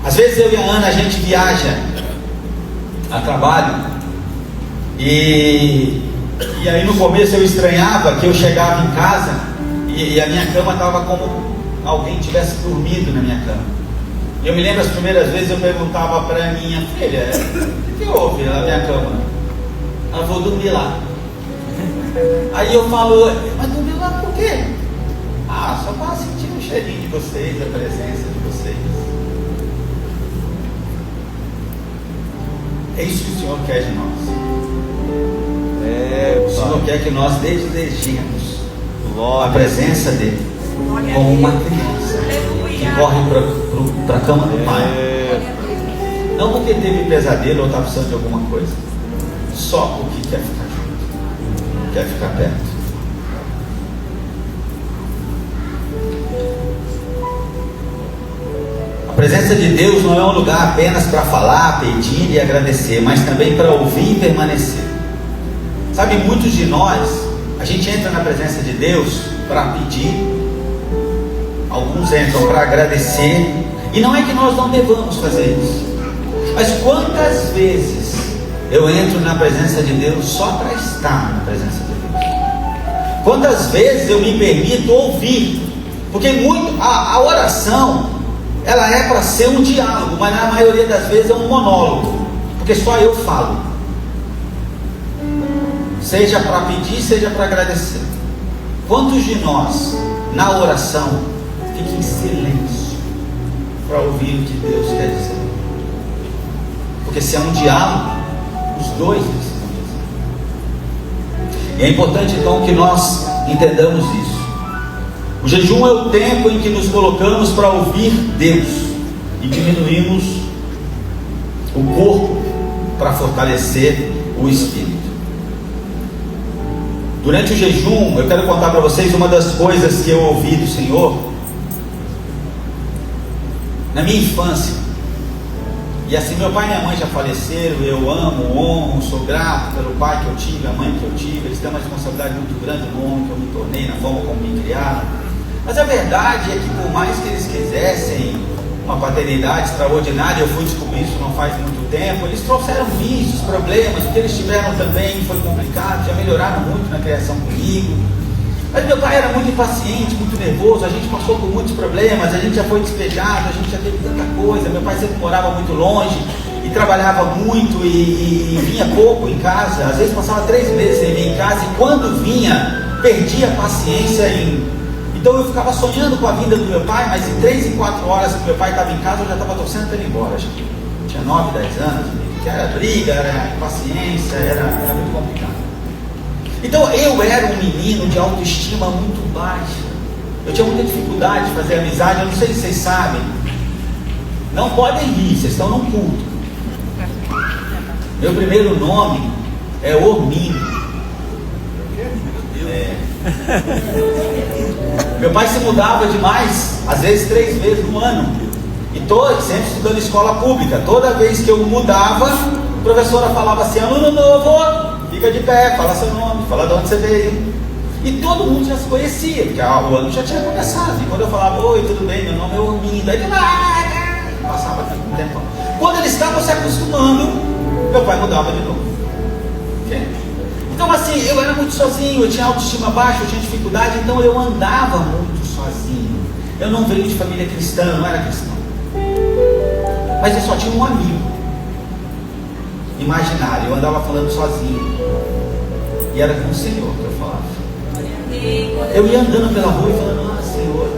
Às vezes eu e a Ana, a gente viaja a trabalho e E aí no começo eu estranhava que eu chegava em casa e a minha cama estava como alguém tivesse dormido na minha cama. E eu me lembro as primeiras vezes eu perguntava para minha filha: o que houve na minha cama? Ela falou: dormir lá. Aí eu falo: mas dormir lá por quê? Ah, só para sentir o cheirinho de vocês, a presença de vocês. É isso que o Senhor quer de nós. O Senhor quer que nós desejemos a presença dele, como uma criança que corre para a cama do pai. Não porque teve pesadelo ou está precisando de alguma coisa, só porque quer ficar junto, quer ficar perto. A presença de Deus não é um lugar apenas para falar, pedir e agradecer, mas também para ouvir e permanecer. Sabe, muitos de nós, a gente entra na presença de Deus para pedir, alguns entram para agradecer, e não é que nós não devamos fazer isso, mas quantas vezes eu entro na presença de Deus só para estar na presença de Deus? Quantas vezes eu me permito ouvir? Porque a oração, ela é para ser um diálogo, mas na maioria das vezes é um monólogo, porque só eu falo. Seja para pedir, seja para agradecer. Quantos de nós, na oração, fica em silêncio para ouvir o que Deus quer dizer? Porque se é um diálogo, os dois precisam dizer. E é importante então que nós entendamos isso. O jejum é o tempo em que nos colocamos para ouvir Deus e diminuímos o corpo para fortalecer o espírito. Durante o jejum, eu quero contar para vocês uma das coisas que eu ouvi do Senhor na minha infância. E assim, meu pai e minha mãe já faleceram, eu amo, honro, sou grato pelo pai que eu tive, a mãe que eu tive. Eles têm uma responsabilidade muito grande no homem que eu me tornei, na forma como me criaram. Mas a verdade é que por mais que eles quisessem uma paternidade extraordinária, eu fui descobrir isso não faz muito tempo, eles trouxeram vícios, problemas, o que eles tiveram também foi complicado, já melhoraram muito na criação comigo. Mas meu pai era muito impaciente, muito nervoso, a gente passou por muitos problemas, a gente já foi despejado, a gente já teve tanta coisa. Meu pai sempre morava muito longe e trabalhava muito e vinha pouco em casa, às vezes passava 3 meses sem vir em casa, e quando vinha, perdia a paciência Então eu ficava sonhando com a vinda do meu pai, mas em 3 e 4 horas que meu pai estava em casa, eu já estava torcendo para ele ir embora. Acho que tinha 9, 10 anos, que era briga, era impaciência, era muito complicado. Então eu era um menino de autoestima muito baixa. Eu tinha muita dificuldade de fazer amizade. Eu não sei se vocês sabem. Não podem rir, vocês estão num culto. Meu primeiro nome é Ormindo. Meu pai se mudava demais, às vezes 3 vezes no ano. E sempre estudando em escola pública. Toda vez que eu mudava, a professora falava assim: aluno novo, fica de pé, fala seu nome, fala de onde você veio. E todo mundo já se conhecia, porque o ano já tinha começado. E quando eu falava: oi, tudo bem, meu nome é Ormindo, aí passava aqui um tempo. Quando eles estavam se acostumando, meu pai mudava de novo. Então assim, eu era muito sozinho, eu tinha autoestima baixa, eu tinha dificuldade, então eu andava muito sozinho. Eu não venho de família cristã, não era cristão, mas eu só tinha um amigo imaginário. Eu andava falando sozinho, e era com o Senhor que eu falava. Eu ia andando pela rua e falando: ah, Senhor,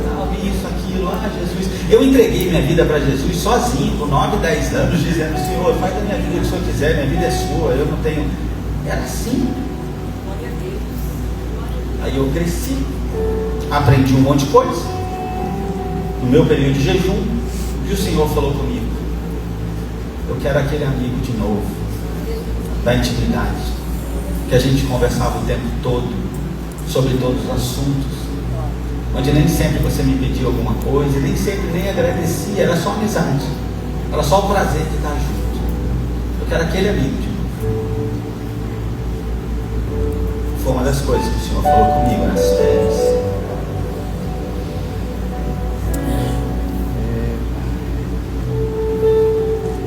isso, aquilo, Jesus. Eu entreguei minha vida para Jesus sozinho, com 9, 10 anos, dizendo: Senhor, faz da minha vida o que o Senhor quiser, minha vida é sua, eu não tenho. Era assim. Aí eu cresci, aprendi um monte de coisa no meu período de jejum, e o Senhor falou comigo: eu quero aquele amigo de novo, da intimidade, que a gente conversava o tempo todo, sobre todos os assuntos, onde nem sempre você me pediu alguma coisa, nem sempre nem agradecia, era só amizade, era só o prazer de estar junto. Eu quero aquele amigo de novo. Foi uma das coisas que o Senhor falou comigo nessas férias.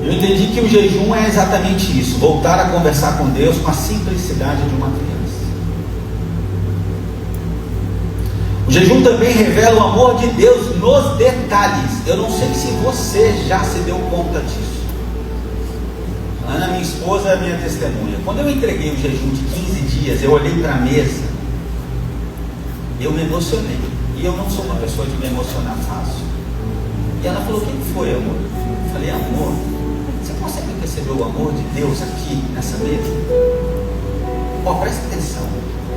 Eu entendi que o jejum é exatamente isso: voltar a conversar com Deus com a simplicidade de uma criança. jejum também revela o amor de Deus nos detalhes. Eu não sei se você já se deu conta disso. Ana, minha esposa, é minha testemunha. Quando eu entreguei o jejum de 15 dias, eu olhei para a mesa, eu me emocionei. E eu não sou uma pessoa de me emocionar fácil. E ela falou: o que foi, amor? Eu falei: amor, você consegue perceber o amor de Deus aqui nessa mesa? Ó, presta atenção.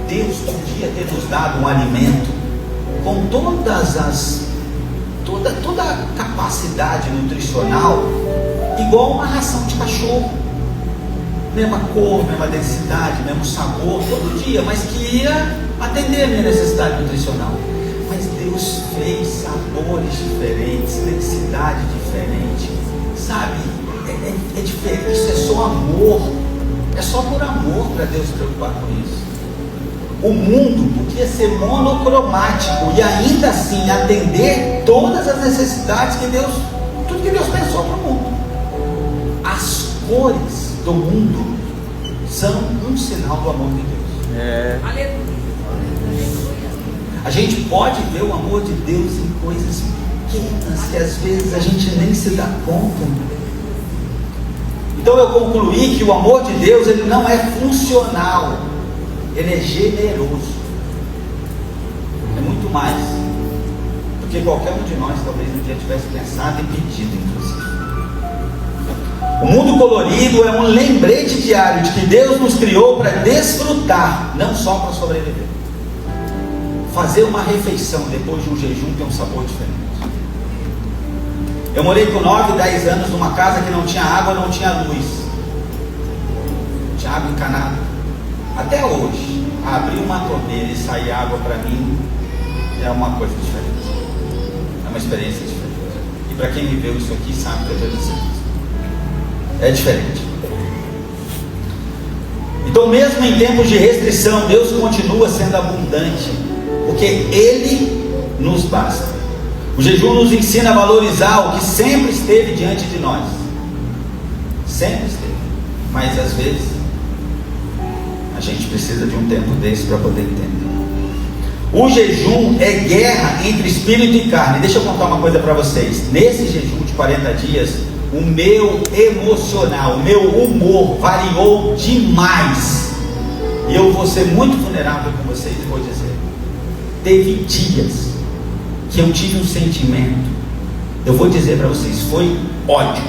Deus podia ter nos dado um alimento com toda a capacidade nutricional, igual uma ração de cachorro, mesma cor, mesma densidade, mesmo sabor, todo dia, mas que ia atender a minha necessidade nutricional. Mas Deus fez sabores diferentes, densidade diferente, sabe? É diferente. Isso é só amor, é só por amor para Deus se preocupar com isso. O mundo podia ser monocromático e ainda assim atender todas as necessidades que Deus, tudo que Deus pensou para o mundo. As cores do mundo são um sinal do amor de Deus. Aleluia. A gente pode ver o amor de Deus em coisas pequenas que às vezes a gente nem se dá conta. Então eu concluí que o amor de Deus, ele não é funcional, ele é generoso. É muito mais do que qualquer um de nós talvez um dia tivesse pensado e pedido, inclusive. O mundo colorido é um lembrete diário de que Deus nos criou para desfrutar, não só para sobreviver. Fazer uma refeição depois de um jejum tem um sabor diferente. Eu morei por 9, 10 anos numa casa que não tinha água, não tinha luz, tinha água encanada. Até hoje, abrir uma torneira e sair água para mim é uma coisa diferente, é uma experiência diferente. E para quem viveu isso aqui sabe que eu estou dizendo isso. É diferente. Então, mesmo em tempos de restrição, Deus continua sendo abundante, porque Ele nos basta. O jejum nos ensina a valorizar o que sempre esteve diante de nós. Sempre esteve. Mas às vezes a gente precisa de um tempo desse para poder entender. O jejum é guerra entre espírito e carne. Deixa eu contar uma coisa para vocês. Nesse jejum de 40 dias, o meu emocional, o meu humor variou demais. E eu vou ser muito vulnerável com vocês e vou dizer: teve dias que eu tive um sentimento, eu vou dizer para vocês, foi ódio.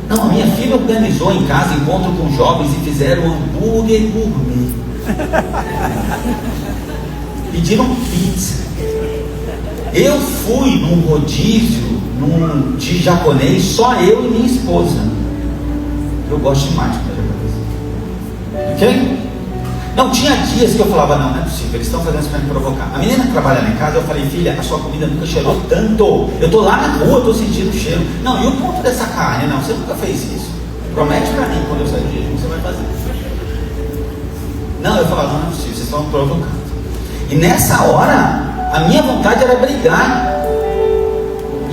Não, a minha filha organizou em casa encontro com jovens e fizeram hambúrguer gourmet. Pediram pizza. Eu fui num rodízio de japonês, só eu e minha esposa. Eu gosto demais de comer japonês. Ok? Não, tinha dias que eu falava: não é possível, eles estão fazendo isso para me provocar. A menina que trabalha lá em casa, eu falei: filha, a sua comida nunca cheirou tanto. Eu estou lá na rua, estou sentindo o cheiro. Não, e o ponto dessa carne? Não, você nunca fez isso. Promete para mim, quando eu sair do jejum, você vai fazer. Não, eu falava: não é possível, vocês estão me provocando. E nessa hora, a minha vontade era brigar.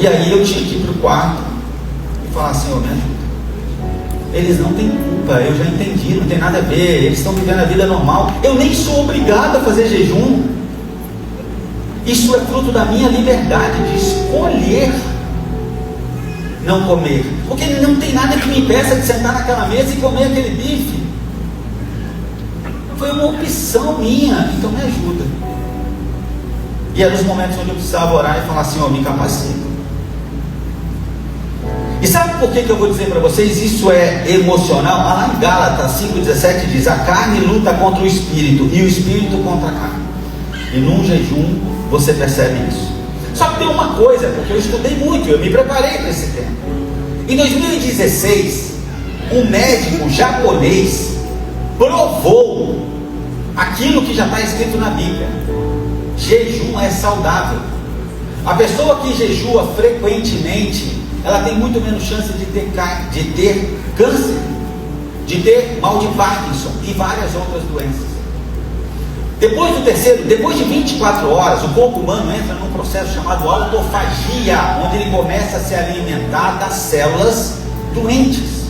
E aí eu tinha que ir para o quarto e falar: Senhor, me ajuda. Eles não têm culpa, eu já entendi, não tem nada a ver, eles estão vivendo a vida normal. Eu nem sou obrigado a fazer jejum. Isso é fruto da minha liberdade de escolher não comer, porque não tem nada que me impeça de sentar naquela mesa e comer aquele bife. Foi uma opção minha, então me ajuda. E eram os momentos onde eu precisava orar e falar: Senhor, me capacita. E sabe por que eu vou dizer para vocês? Isso é emocional. Lá em Gálatas 5,17 diz: a carne luta contra o espírito e o espírito contra a carne. E num jejum você percebe isso. Só que tem uma coisa, porque eu estudei muito, eu me preparei para esse tempo. Em 2016, um médico japonês provou aquilo que já está escrito na Bíblia: jejum é saudável. A pessoa que jejua frequentemente, ela tem muito menos chance de ter câncer, de ter mal de Parkinson e várias outras doenças. Depois de 24 horas, o corpo humano entra num processo chamado autofagia, onde ele começa a se alimentar das células doentes.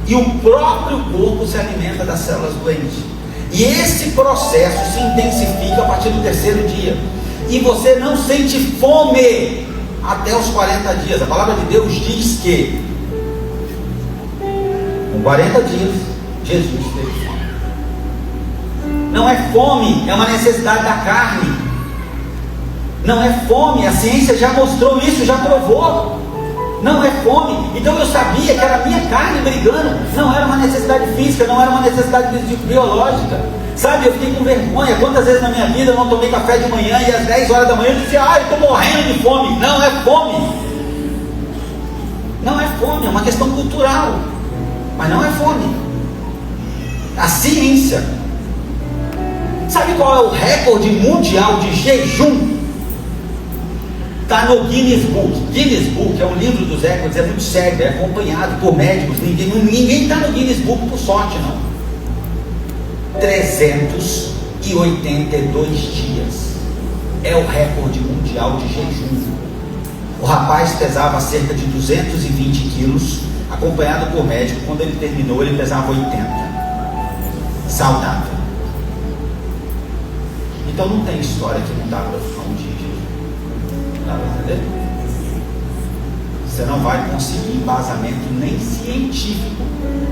E o próprio corpo se alimenta das células doentes. E esse processo se intensifica a partir do terceiro dia. E você não sente fome até os 40 dias. A palavra de Deus diz que com 40 dias Jesus teve fome. Não é fome, é uma necessidade da carne. Não é fome, a ciência já mostrou isso, já provou. Não é fome. Então eu sabia que era a minha carne brigando. Não era uma necessidade física, não era uma necessidade biológica. Sabe, eu fiquei com vergonha. Quantas vezes na minha vida eu não tomei café de manhã e às 10 horas da manhã eu dizia: eu estou morrendo de fome. Não é fome. Não é fome, é uma questão cultural. Mas não é fome. A ciência. Sabe qual é o recorde mundial de jejum? Está no Guinness Book. Guinness Book é um livro dos recordes, é muito sério, é acompanhado por médicos. Ninguém está no Guinness Book por sorte, não. 382 dias é o recorde mundial de jejum. O rapaz pesava cerca de 220 quilos, acompanhado por médico. Quando ele terminou, ele pesava 80. Saudável. Então não tem história que não dá para ficar um dia. Dá para entender? Você não vai conseguir embasamento nem científico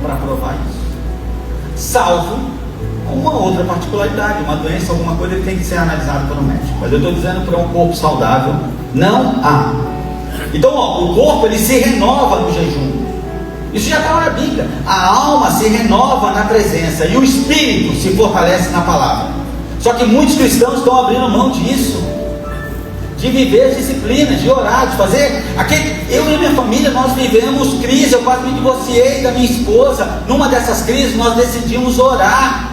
para provar isso. Salvo uma outra particularidade, uma doença, alguma coisa que tem que ser analisado pelo médico. Mas eu estou dizendo para um corpo saudável, não há. Então, o corpo ele se renova no jejum. Isso já está na Bíblia. A alma se renova na presença e o espírito se fortalece na palavra. Só que muitos cristãos estão abrindo mão disso, de viver disciplinas, de orar, de fazer eu e minha família, nós vivemos crise. Eu quase me divorciei da minha esposa. Numa dessas crises nós decidimos orar,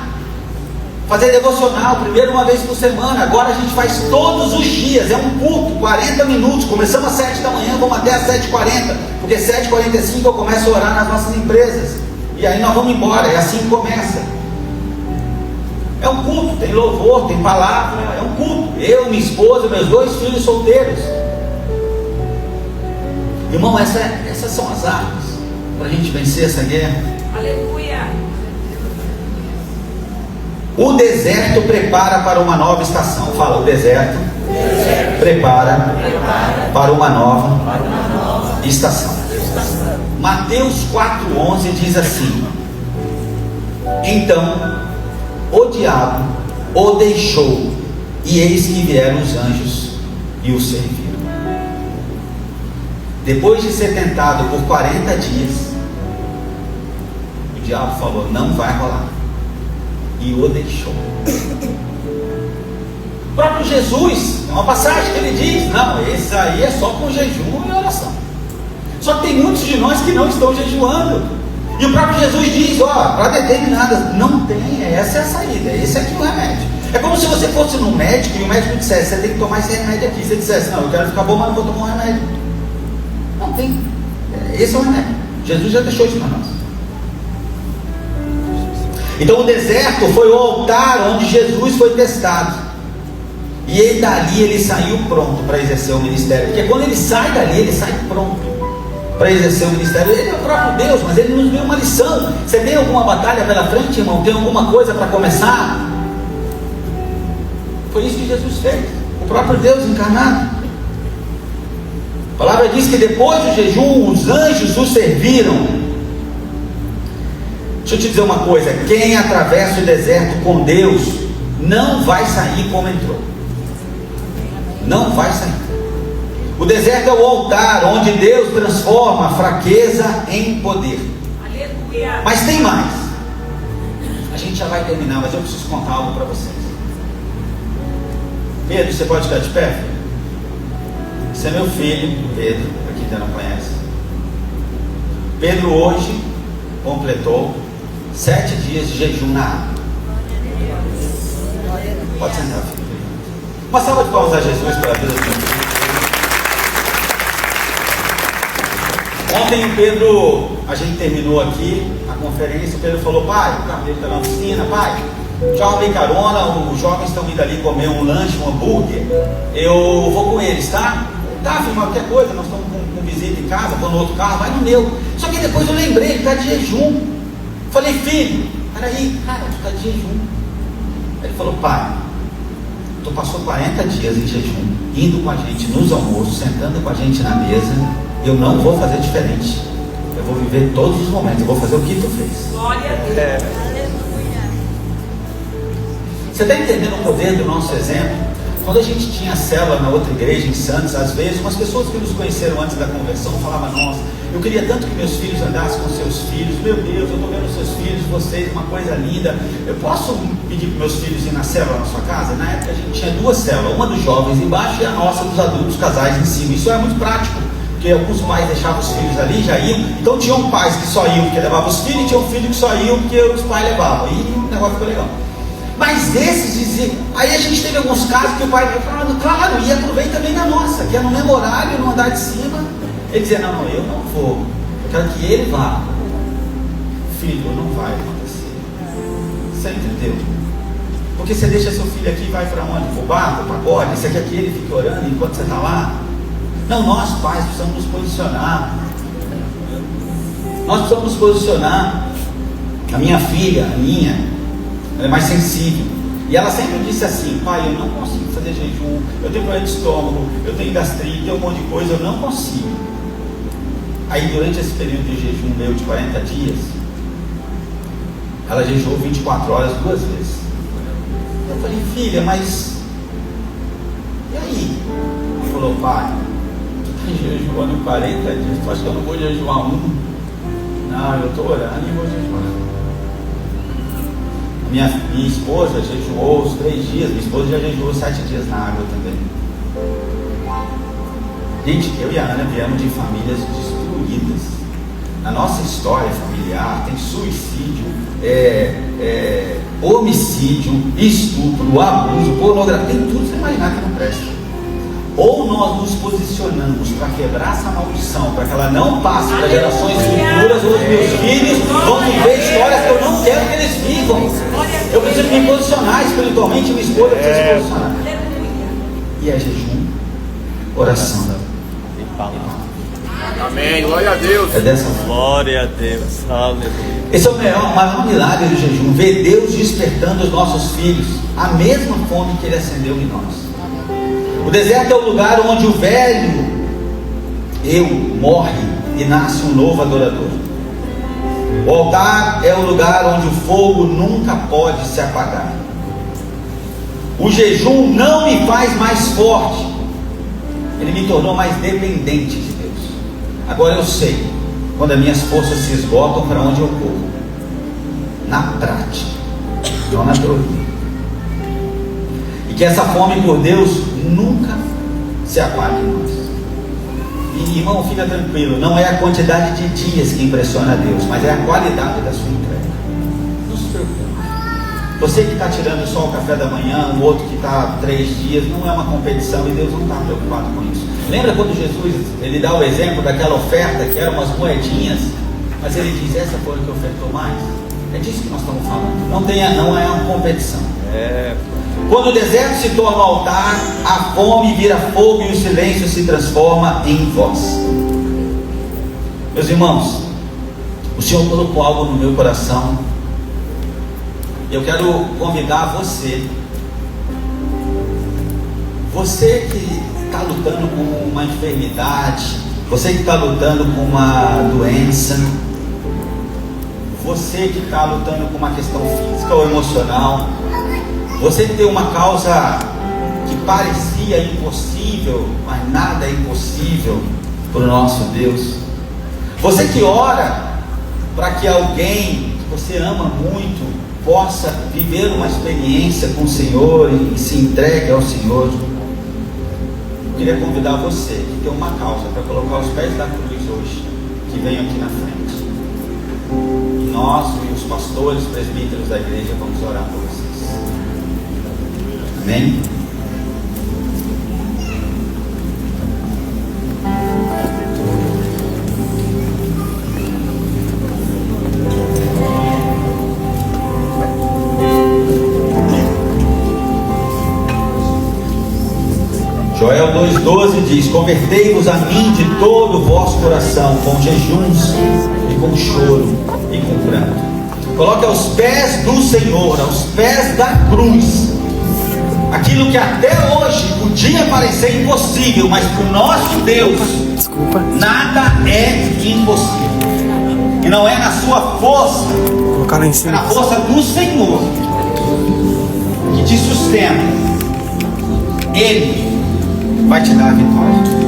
fazer devocional, primeiro uma vez por semana. Agora a gente faz todos os dias, é um culto, 40 minutos, começamos às 7 da manhã, vamos até às 7h40, porque 7h45 eu começo a orar nas nossas empresas, e aí nós vamos embora, é assim que começa. É um culto, tem louvor, tem palavra, é um culto. Eu, minha esposa, meus 2 filhos solteiros. Irmão, essas são as armas para a gente vencer essa guerra. Aleluia. O deserto prepara para uma nova estação. Fala, o deserto prepara para uma nova estação. Mateus 4,11 diz assim: então o diabo o deixou, e eis que vieram os anjos e o serviram. Depois de ser tentado por 40 dias, o diabo falou: não vai rolar, e o deixou. O próprio Jesus, é uma passagem que ele diz: não, esse aí é só com jejum e oração. Só que tem muitos de nós que não estão jejuando. E o próprio Jesus diz: para determinadas, não tem, essa é a saída, esse aqui é o remédio. É como se você fosse no médico e o médico dissesse: você tem que tomar esse remédio aqui. Você dissesse: não, eu quero ficar bom, mas não vou tomar um remédio. Não tem, esse é o remédio. Jesus já deixou isso para nós. Então o deserto foi o altar onde Jesus foi testado. E ele dali ele saiu pronto para exercer o ministério. Porque quando ele sai dali, ele sai pronto para exercer o ministério. Ele é o próprio Deus, mas ele nos deu uma lição. Você tem alguma batalha pela frente, irmão? Tem alguma coisa para começar? Foi isso que Jesus fez. O próprio Deus encarnado. A palavra diz que depois do jejum, os anjos o serviram. Deixa eu te dizer uma coisa: quem atravessa o deserto com Deus não vai sair como entrou. Não vai sair. O deserto é o altar onde Deus transforma a fraqueza em poder. Aleluia. Mas tem mais. A gente já vai terminar, mas eu preciso contar algo para vocês. Pedro, você pode ficar de pé, filho? Esse é meu filho, Pedro, aqui quem não conhece. Pedro hoje completou 7 dias de jejum na água. Pode sentar, filho. Uma salva de palmas a Jesus pela vida do meu filho. Ontem o Pedro, a gente terminou aqui a conferência. O Pedro falou: pai, o carro dele está na oficina, pai, já arrumei carona, os jovens estão indo ali comer um lanche, um hambúrguer, eu vou com eles, tá? Tá, filho, mas qualquer coisa, nós estamos com visita em casa, vou no outro carro, vai no meu. Só que depois eu lembrei, ele está de jejum. Falei: filho, peraí, cara, tu está de jejum. Ele falou: pai, tu passou 40 dias em jejum, indo com a gente nos almoços, sentando com a gente na mesa. Eu não vou fazer diferente. Eu vou viver todos os momentos. Eu vou fazer o que tu fez. Glória a Deus. Você está entendendo o poder do nosso exemplo? Quando a gente tinha célula na outra igreja, em Santos, às vezes, umas pessoas que nos conheceram antes da conversão falavam: nossa, eu queria tanto que meus filhos andassem com seus filhos. Meu Deus, eu estou vendo seus filhos, vocês, uma coisa linda. Eu posso pedir para meus filhos ir na célula na sua casa? Na época a gente tinha duas células, uma dos jovens embaixo e a nossa dos adultos, casais em cima. Isso é muito prático, porque alguns pais deixavam os filhos ali, já iam. Então tinham pais que só iam porque levavam os filhos, e tinham filhos que só iam porque os pais levavam. E o negócio ficou legal. Mas esses diziam, aí a gente teve alguns casos que o pai falava: claro, e aproveita também na nossa, que é no mesmo horário, no andar de cima. Ele dizia: não, eu não vou, eu quero que ele vá. Filho, não vai acontecer. Você entendeu? Porque você deixa seu filho aqui e vai para onde? Para o bar, para o pagode? Você quer que ele fique orando enquanto você está lá? Não, nós pais precisamos nos posicionar. Nós precisamos nos posicionar. A minha filha, ela é mais sensível. E ela sempre disse assim: pai, eu não consigo fazer jejum, eu tenho problema de estômago, eu tenho gastrite, tenho um monte de coisa, eu não consigo. Aí durante esse período de jejum meu de 40 dias, ela jejuou 24 horas 2 vezes. Eu falei: filha, mas e aí? Ela falou: pai, tu está jejuando 40 dias, tu acha que eu não vou jejuar um? Não, eu estou orando e vou jejuar. Minha esposa jejuou os 3 dias. Minha esposa já jejuou 7 dias na água também. Gente, eu e a Ana viemos de famílias destruídas. Na nossa história familiar tem suicídio, homicídio, estupro, abuso, pornografia, tem tudo que você imaginar que não presta. Ou nós nos posicionamos para quebrar essa maldição, para que ela não passe para gerações futuras, ou os meus filhos vão viver histórias que eu não quero que eles vivam. Eu preciso me posicionar espiritualmente, minha esposa precisa se posicionar. E é jejum, oração. Amém, glória a Deus. É dessa forma. Glória a Deus, aleluia. Esse é o maior milagre do jejum, ver Deus despertando os nossos filhos a mesma fome que Ele acendeu em nós. O deserto é o lugar onde o velho eu morre e nasce um novo adorador. O altar é o lugar onde o fogo nunca pode se apagar. O jejum não me faz mais forte, ele me tornou mais dependente de Deus. Agora eu sei quando as minhas forças se esgotam, para onde eu corro. Na prática, não na teoria. E que essa fome por Deus nunca se apague em nós. E irmão, fica tranquilo, não é a quantidade de dias que impressiona a Deus, mas é a qualidade da sua entrega. Não se preocupe. Você que está tirando só o café da manhã, o outro que está 3 dias, não é uma competição, e Deus não está preocupado com isso. Lembra quando Jesus, ele dá o exemplo daquela oferta que eram umas moedinhas, mas ele diz: essa foi a que ofertou mais? É disso que nós estamos falando. Não é uma competição. Quando o deserto se torna altar, a fome vira fogo e o silêncio se transforma em voz. Meus irmãos, o Senhor colocou algo no meu coração. Eu quero convidar você que está lutando com uma enfermidade, você que está lutando com uma doença, você que está lutando com uma questão física ou emocional, você que tem uma causa que parecia impossível, mas nada é impossível para o nosso Deus. Você que ora para que alguém que você ama muito possa viver uma experiência com o Senhor e se entregue ao Senhor. Eu queria convidar você que tem uma causa para colocar os pés da cruz hoje, que venha aqui na frente. E nós e os pastores, presbíteros da igreja, vamos orar por vocês. Amém? Joel 2,12 diz: convertei-vos a mim de todo o vosso coração, com jejuns e com choro e com pranto. Coloque aos pés do Senhor, aos pés da cruz. Aquilo que até hoje podia parecer impossível, mas para o nosso Deus, nada é impossível. E não é na sua força, é na força do Senhor que te sustenta. Ele vai te dar a vitória.